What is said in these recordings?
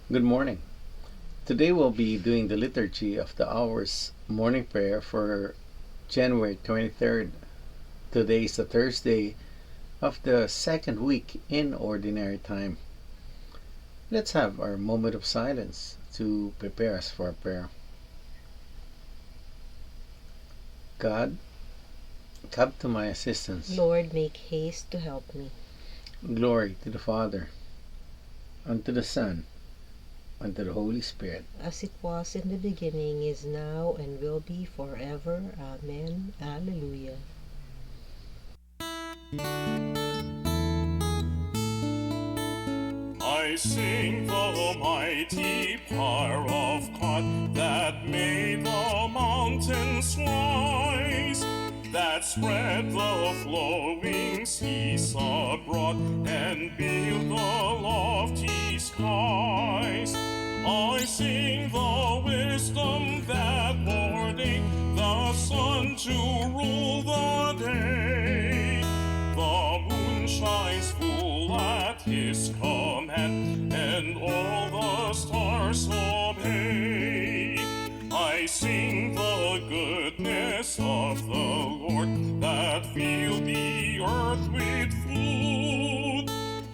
Good morning. Today we'll be doing the Liturgy of the Hours morning prayer for January 23rd. Today is the Thursday of the second week in Ordinary Time. Let's have our moment of silence to prepare us for a prayer. God, come to my assistance. Lord, make haste to help me. Glory to the Father, and to the Son, and to the Holy Spirit. As it was in the beginning, is now, and will be forever. Amen. Alleluia. I sing the mighty power of God that made the mountains rise, that spread the flowing seas abroad and built the lofty skies. I sing the wisdom that ordained the sun to rule the day. The moon shines full at his command, and all the stars obey. I sing the goodness of the Lord that filled the earth with food.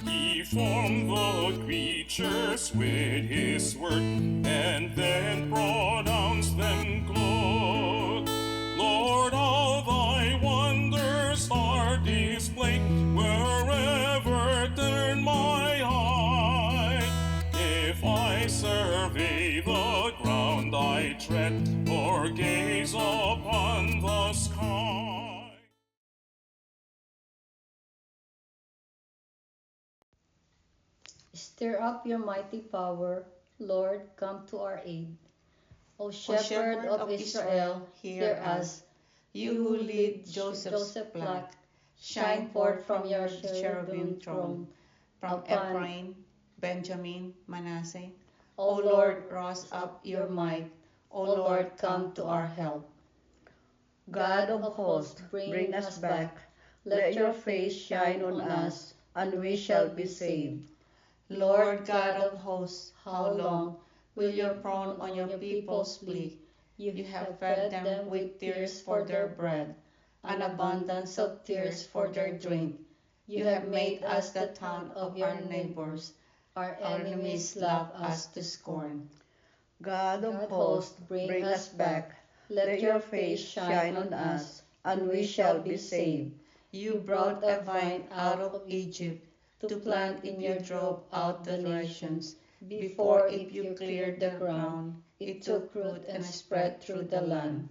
He formed the creatures with his word, and then pronounced them good. Lord, all thy wonders are displayed wherever turn my eye. If I survey the ground I tread, or gaze upon the sky. Stir up your mighty power, Lord, come to our aid. O Shepherd of Israel, hear us. You who lead Joseph's flock, shine forth from your cherubim throne. From Upon Ephraim, Benjamin, Manasseh. O Lord, rouse up your might. O Lord, come to our help. God of hosts, bring us back. Let your face shine on us, and we shall be saved. Lord God of hosts, how long will you frown on your people's plea? You have fed them with tears for their bread, an abundance of tears for their drink. You have made us the tongue of your neighbors. Our enemies laugh us to scorn. God of hosts, bring us back. Let your face shine on us, and we shall be saved. You brought a vine out of Egypt to plant in your drove out the nations. Before it you cleared the ground, it took root and spread through the land.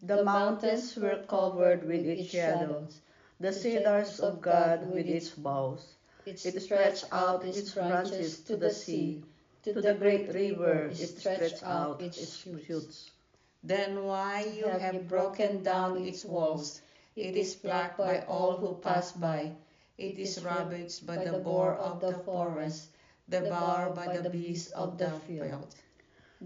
The mountains were covered with its shadows, the cedars of God with its boughs. It stretched out its branches to the sea, to the great river it stretched out its shoots. Then why You have broken down its walls. It is plucked by all who pass by. it is ravaged by the boar of the forest, devoured by the beasts of the field.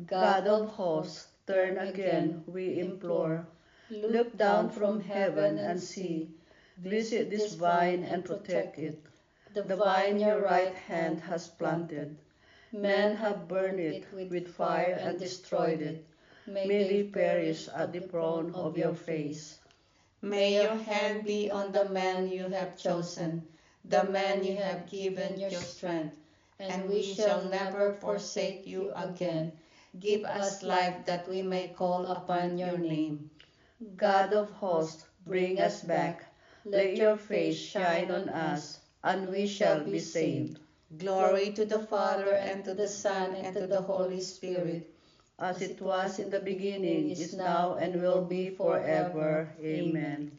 God of hosts, turn again, we implore. Look down from heaven and see. Visit this vine and protect it. The vine your right hand has planted. Men have burned it with fire and destroyed it. May they perish at the throne of your face. May your hand be on the man you have chosen, the man you have given your strength, and we shall never forsake you again. Give us life that we may call upon your name. God of hosts, bring us back. Let your face shine on us, and we shall be saved. Glory to the Father, and to the Son, and to the Holy Spirit, as it was in the beginning, is now, and will be forever. Amen.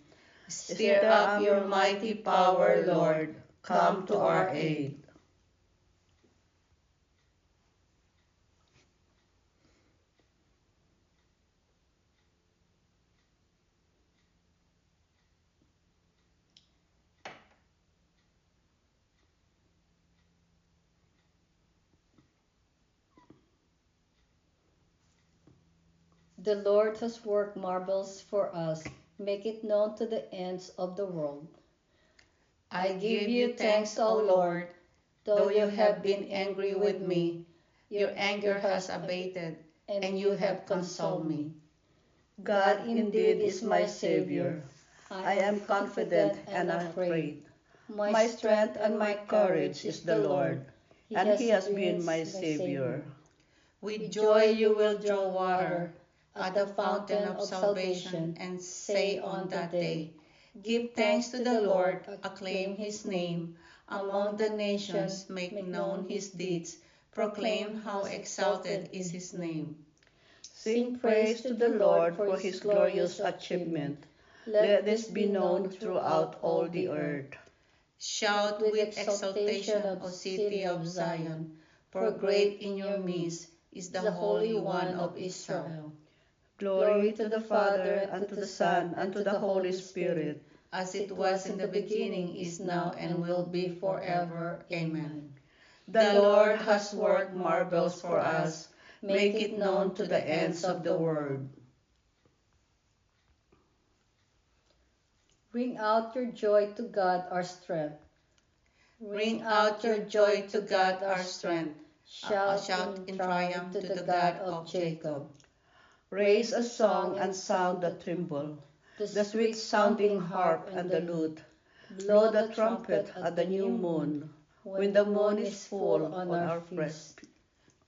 Stir up your mighty power, Lord. Come to our aid. The Lord has worked marvels for us. Make it known to the ends of the world. I give you thanks, O Lord, though you have been angry with me. Your anger has abated, and you have consoled me. God indeed is my Savior. I am confident and afraid. My strength and my courage is the Lord, and He has been my Savior. With joy you will draw water at the fountain of salvation, and say on that day, give thanks to the Lord, acclaim His name. Among the nations make known His deeds, proclaim how exalted is His name. Sing praise to the Lord for His glorious achievement. Let this be known throughout all the earth. Shout with exultation, O city of Zion, for great in your midst is the Holy One of Israel. Glory to the Father, and to the Son, and to the Holy Spirit, as it was in the beginning, is now, and will be forever. Amen. The Lord has worked marvels for us. Make it known to the ends of the world. Bring out your joy to God our strength. Bring out your joy to God our strength. Shout in triumph to the God of Jacob. Raise a song and sound the timbrel, the sweet sounding harp and the lute. Blow the trumpet at the new moon, when the moon is full on our feast.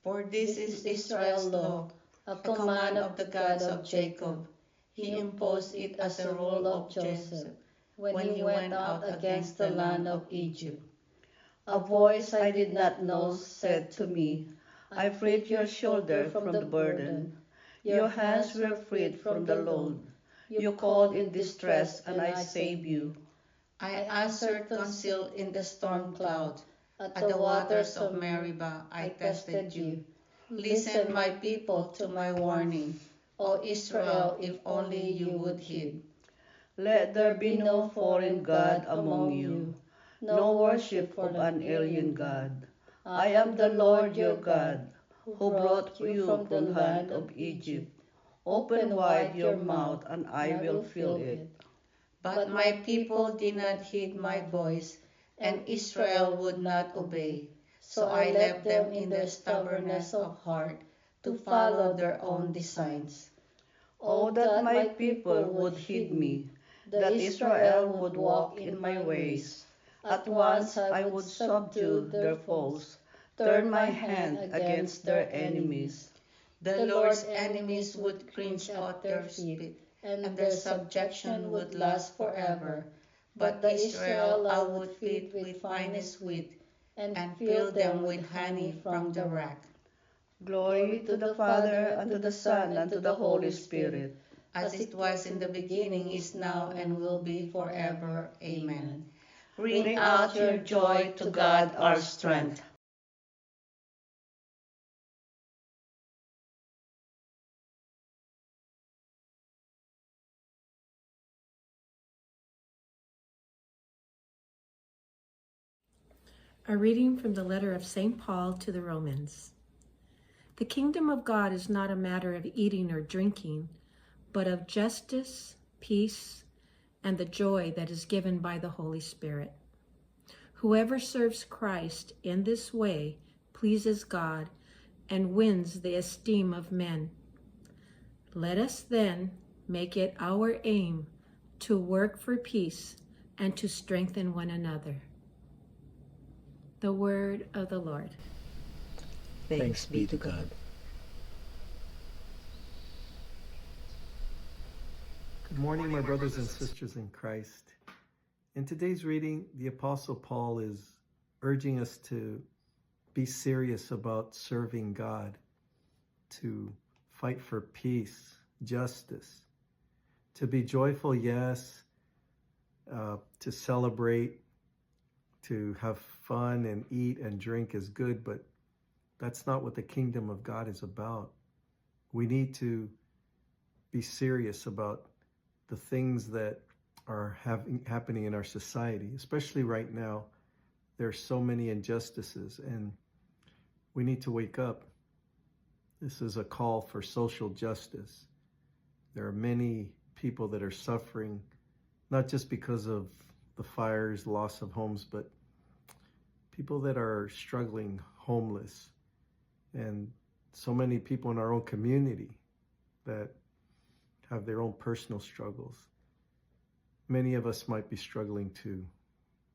For this is Israel's law, a command of the God of Jacob. He imposed it as a rule of Joseph, when he went out against the land of Egypt. A voice I did not know said to me, I freed your shoulder from the burden. Your hands were freed from the load. You called in distress, and I saved you. I answered concealed in the storm cloud. At the waters of Meribah I tested you. Listen, my people, to my warning. O Israel, if only you would heed. Let there be no foreign god among you, no worship of an alien god. I am the Lord your God, who brought you from the land of Egypt. Open wide your mouth, and I will fill it. But my people did not heed my voice, and Israel would not obey. So I left them in their stubbornness of heart to follow their own designs. Oh, that my people would heed me, that Israel would walk in my ways. At once I would subdue their foes, turn my hand against their enemies. The Lord's enemies would cringe at their feet, and their subjection would last forever. But the Israel I would feed with finest wheat, and fill them with honey from the rock. Glory to the Father, and to the Son, and to the Holy Spirit, as it was in the beginning, is now, and will be forever. Amen. Bring out your joy to God our strength. A reading from the letter of St. Paul to the Romans. The kingdom of God is not a matter of eating or drinking, but of justice, peace, and the joy that is given by the Holy Spirit. Whoever serves Christ in this way pleases God and wins the esteem of men. Let us then make it our aim to work for peace and to strengthen one another. The word of the Lord. Thanks be to God. Good morning, my brothers and sisters in Christ. In today's reading, the Apostle Paul is urging us to be serious about serving God, to fight for peace, justice, to be joyful, yes, to celebrate, to have fun and eat and drink is good, but that's not what the kingdom of God is about. We need to be serious about the things that are happening in our society, especially right now. There are so many injustices, and we need to wake up. This is a call for social justice. There are many people that are suffering, not just because of the fires, loss of homes, but people that are struggling, homeless, and so many people in our own community that have their own personal struggles. Many of us might be struggling too,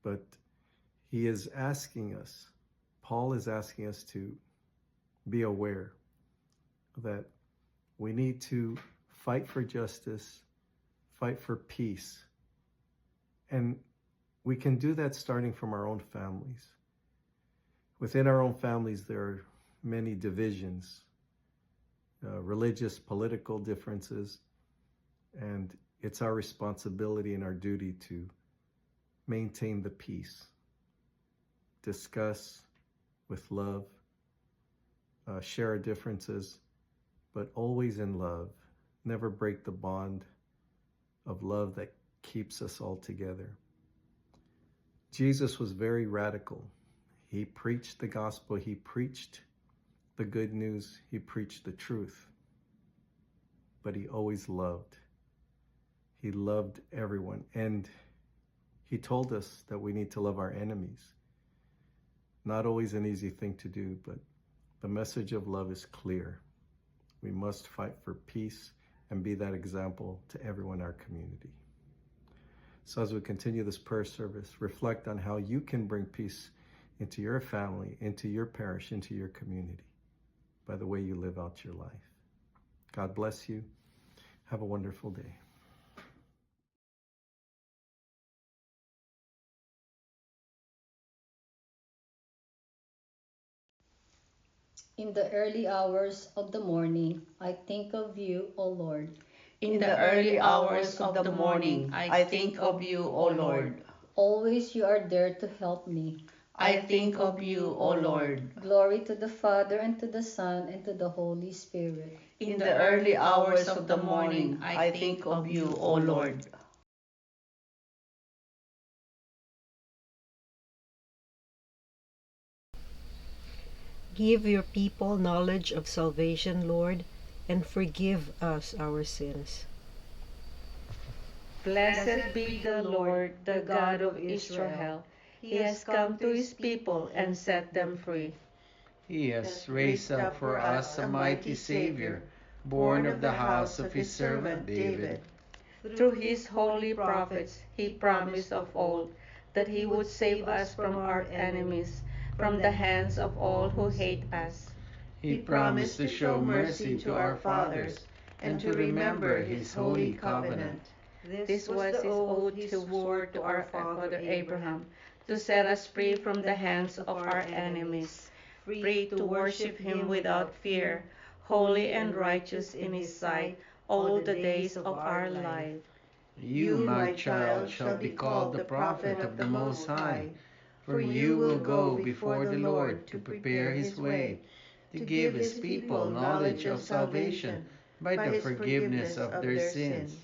but he is asking us, Paul is asking us to be aware that we need to fight for justice, fight for peace. And we can do that starting from our own families. Within our own families, there are many divisions, religious, political differences, and it's our responsibility and our duty to maintain the peace, discuss with love, share our differences, but always in love. Never break the bond of love that keeps us all together. Jesus was very radical. He preached the gospel. He preached the good news. He preached the truth. But he always loved. He loved everyone. And he told us that we need to love our enemies. Not always an easy thing to do, but the message of love is clear. We must fight for peace and be that example to everyone in our community. So as we continue this prayer service, reflect on how you can bring peace into your family, into your parish, into your community by the way you live out your life. God bless you. Have a wonderful day. In the early hours of the morning, I think of you, O Lord. In the early hours of the morning, I think of you, O Lord. Always you are there to help me. I think of you, O Lord. Glory to the Father, and to the Son, and to the Holy Spirit. In the early hours of the morning, I think of you, O Lord. Give your people knowledge of salvation, Lord, and forgive us our sins. Blessed be the Lord, the God of Israel. He has come to his people and set them free. He has raised up for us a mighty Savior, born of the house of his servant David. Through his holy prophets, he promised of old that he would save us from our enemies, from the hands of all who hate us. He promised to show mercy to our fathers and to remember his holy covenant. This was the oath he swore to our father Abraham, to set us free from the hands of our enemies, free to worship him without fear, holy and righteous in his sight all the days of our life. You, my child, shall be called the prophet of the Most High, for you will go before the Lord to prepare his way, to give his people knowledge of salvation by the forgiveness of their sins.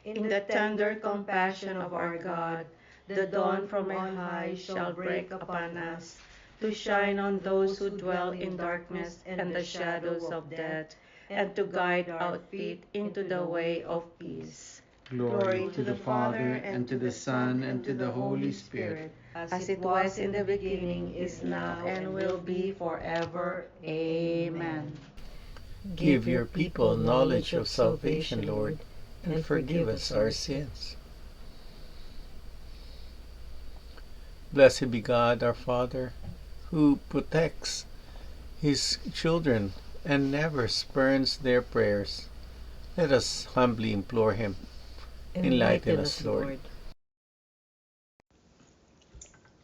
In the tender compassion of our God, the dawn from on high shall break upon us, to shine on those who dwell in darkness and the shadows of death, and to guide our feet into the way of peace. Glory to the Father, and to the Son, and to the Holy Spirit, as it was in the beginning, is now, and will be forever. Amen. Give your people knowledge of salvation, Lord, and forgive us our sins. Blessed be God, our Father, who protects his children and never spurns their prayers. Let us humbly implore him. Enlighten us, Lord.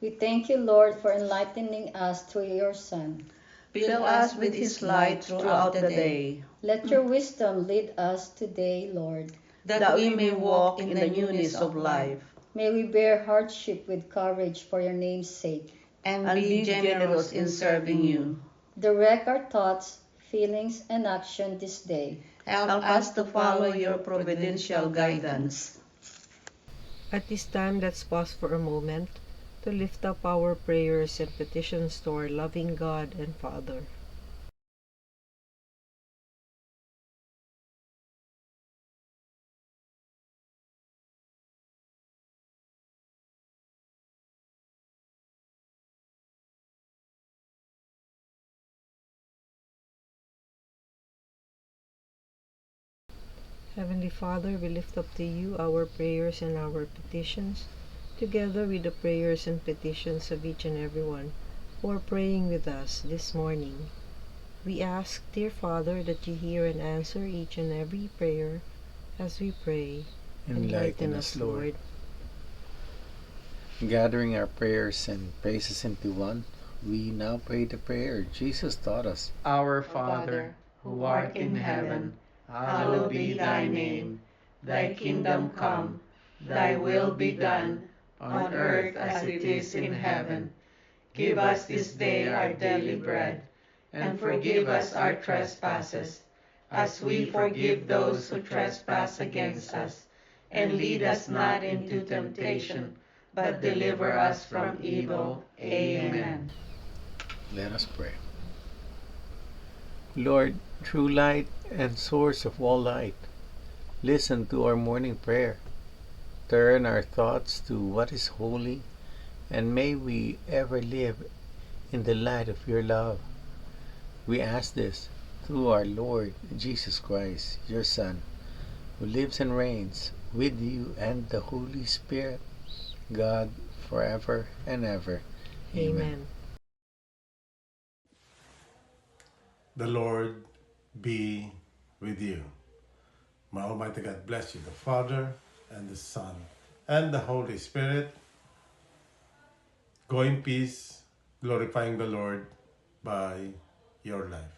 We thank you, Lord, for enlightening us through your Son. Fill us with his light throughout the day, Let your wisdom lead us today, Lord. that we may walk in the newness of life, May we bear hardship with courage for your name's sake. and be generous in serving you. Direct our thoughts, feelings, and action this day. Help us to follow your providential guidance. At this time, let's pause for a moment to lift up our prayers and petitions to our loving God and Father. Heavenly Father, we lift up to you our prayers and our petitions, together with the prayers and petitions of each and everyone who are praying with us this morning. We ask, dear Father, that you hear and answer each and every prayer as we pray. Enlighten us, Lord. Gathering our prayers and praises into one, we now pray the prayer Jesus taught us. Our Father, who art in heaven, hallowed be thy name. Thy kingdom come, thy will be done, on earth as it is in heaven. Give us this day our daily bread, and forgive us our trespasses, as we forgive those who trespass against us. And lead us not into temptation, but deliver us from evil. Amen. Let us pray. Lord, true light and source of all light, listen to our morning prayer. Turn our thoughts to what is holy, and may we ever live in the light of your love. We ask this through our Lord Jesus Christ, your Son, who lives and reigns with you and the Holy Spirit, God, forever and ever. Amen. The Lord be with you. May Almighty God bless you, the Father, and the Son, and the Holy Spirit. Go in peace, glorifying the Lord by your life.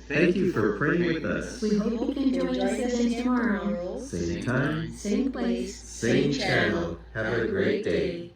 Thank you for praying with us. We hope you can join us again tomorrow. Same time, Same place. same channel. Have a great day.